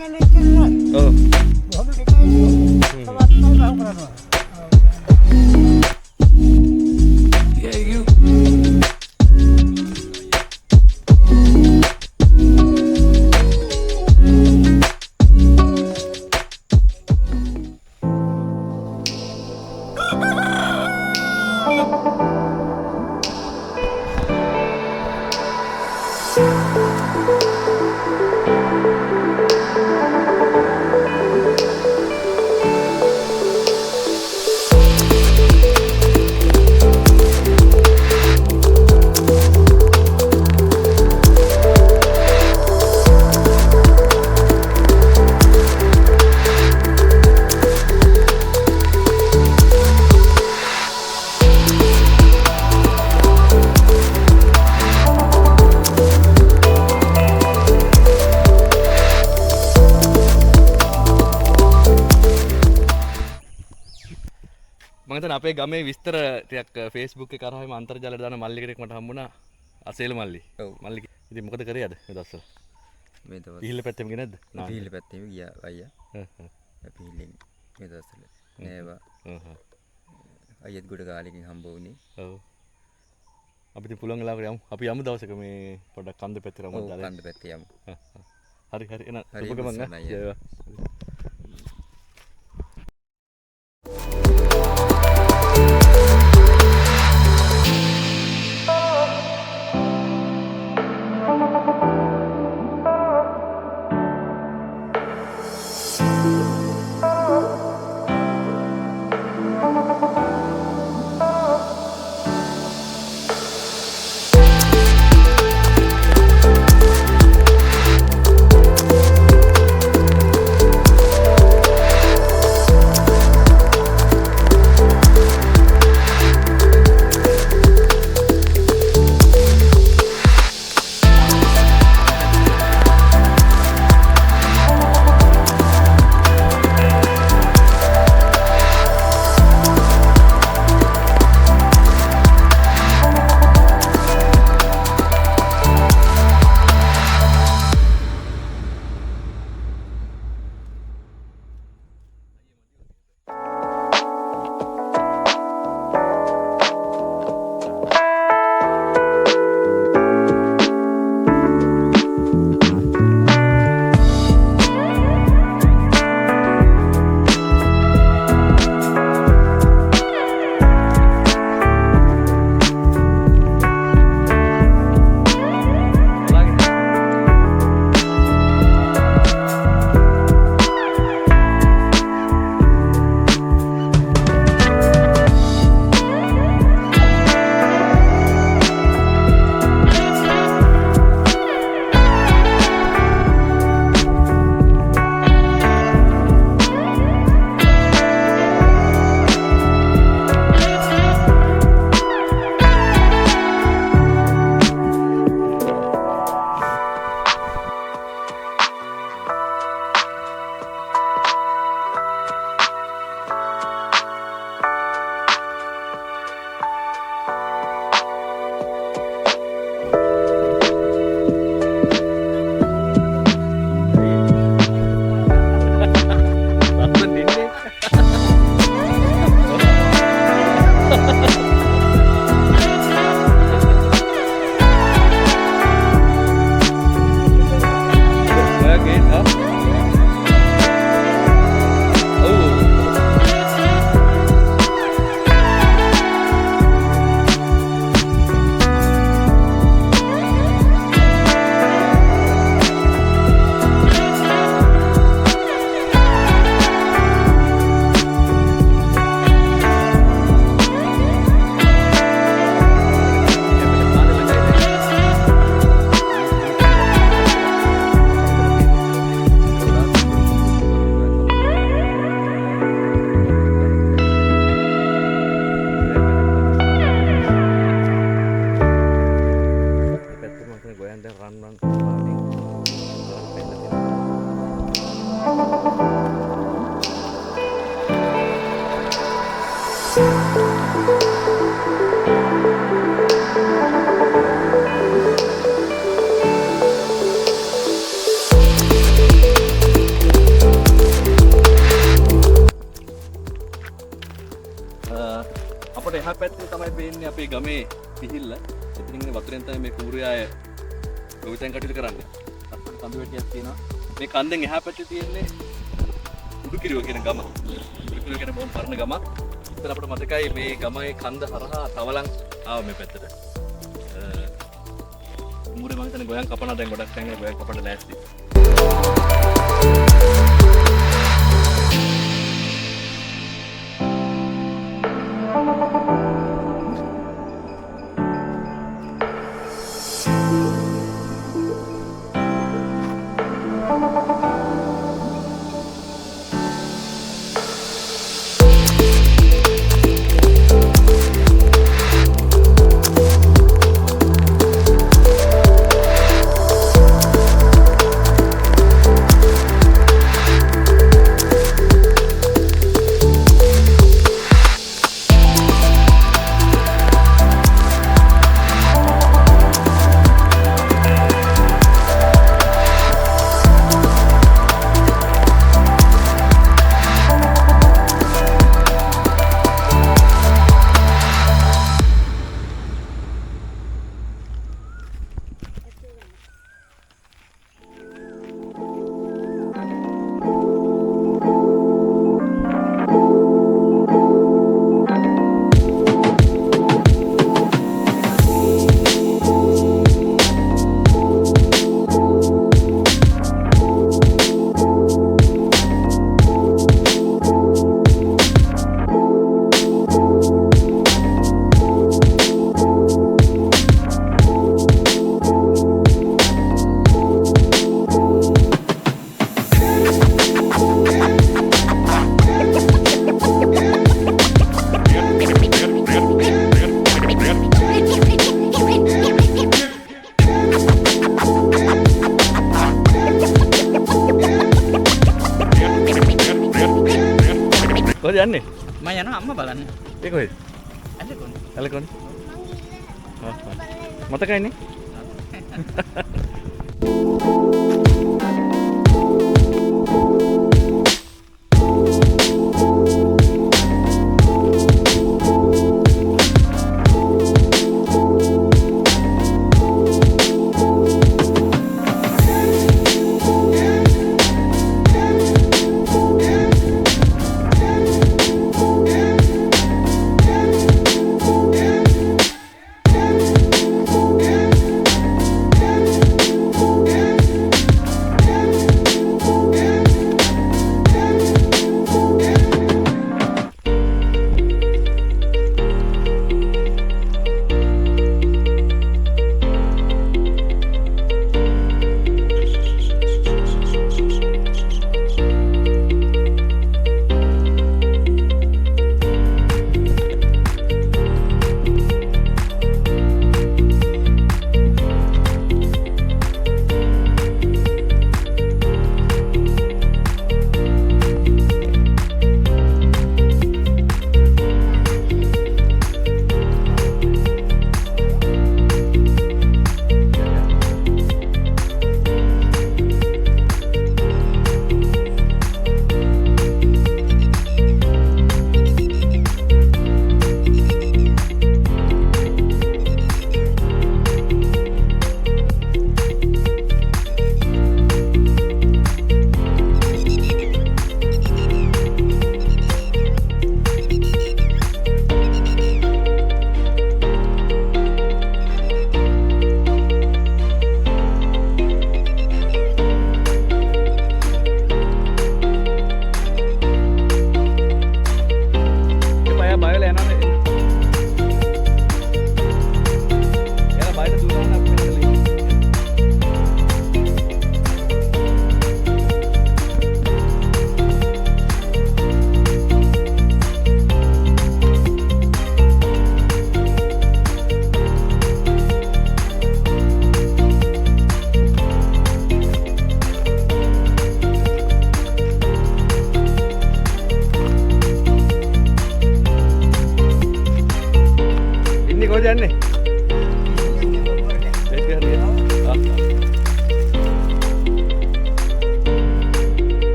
ඔව්. මම අපේ ගමේ විස්තර ටිකක් Facebook එකේ කරාම අන්තර්ජාලයට දාන මල්ලි කෙනෙක් මට හම්බුණා අසේල මල්ලි. ඔව් මල්ලි. ඉතින් මොකද කරේ අද මේ දවස්වල? මේ දවස්. පිහිල්ල පැත්තෙම ගියේ නැද්ද? පිහිල්ල පැත්තෙම ගියා අයියා. පිහිල්ලෙන් මේ දවස්වල නෑවා. අයියත් ගොඩ කාලෙකින් හම්බ වුණේ. ඔව්. අපි ඉතින් පුළුවන් වෙලාවකට යමු. අපි යමු දවසක මේ පොඩ්ඩක් කන්ද පැත්තට යමු. ඔව් කන්ද පැත්තේ යමු. හරි හරි එන සුබ ගමන් ඈ. තියෙන්නේ අපේ ගමේ පිහිල්ල. එතනින් ඉන්නේ වතුරෙන් තමයි මේ කුඹුරේ ආය ගොවිතැන් කටයුතු කරන්නේ. අත්පොත් කඳු වැටියක් තියෙනවා. මේ කන්දෙන් එහා පැත්තේ තියෙන්නේ උඩුකිරිව කියන ගම. උඩුකිරිව කියන බොහොම පරණ ගමක්. ඉතින් අපිට මතකයි මේ ගමේ කන්ද හරහා තවලන් ආව මේ පැත්තට. කුඹුරේ මම හිතන්නේ ගොයන් කපනවා දැන් ගොඩක් තැන් ගොයන් කපන්න ලෑස්ති. කොහෙද යන්නේ? මම යනවා අම්මා බලන්න. ඒ කොහෙද? ඇලකොන්. ඇලකොන්. මතකයිනේ?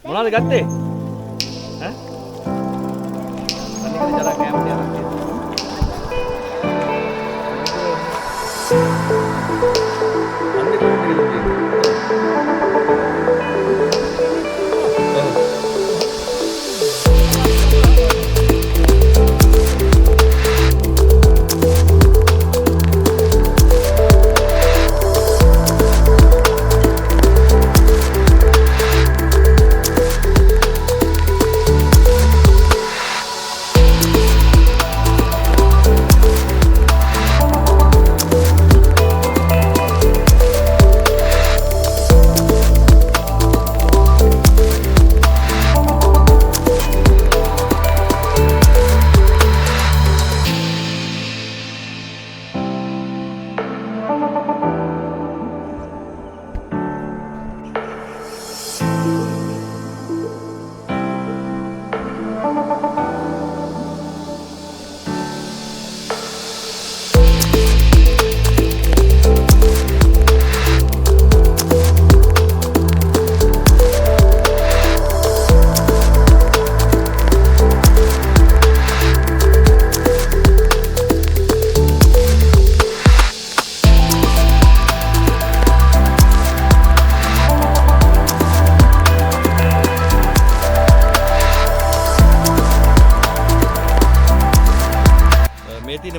මොනවද ගත්තේ? ඈ? අනික ජරා කැම්ප් යනවා කියලා. අන්නේ කොහෙන්ද ගිහින්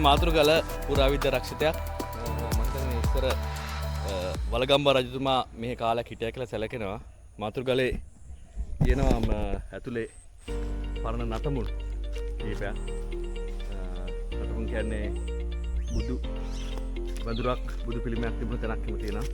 මාතුරුගල පුරාවිද්‍යා රක්ෂිතයක් මම හිතන්නේ ඉස්සර වලගම්බ රජතුමා මෙහි කාලයක් හිටියා කියලා සැලකෙනවා. මාතුරුගලේ තියෙනවා ඇතුලේ පරණ නටමුල් කීපයක්. නටමුල් කියන්නේ බුදු වඳුරක් බුදු පිළිමයක් තිබුණ තැනක් හිම තියෙනවා.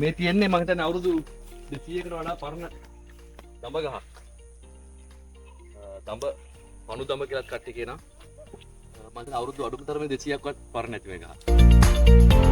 මේ තියෙන්නේ මම හිතන්නේ අවුරුදු 200කට වඩා පරණ දඹ ගහක්. දඹ පණු දඹ කියලා කට්ටිය කියනවා. මම හිතන්නේ අවුරුදු අඩුම තරමේ 200ක්වත් පරණ නැති මේ ගහ.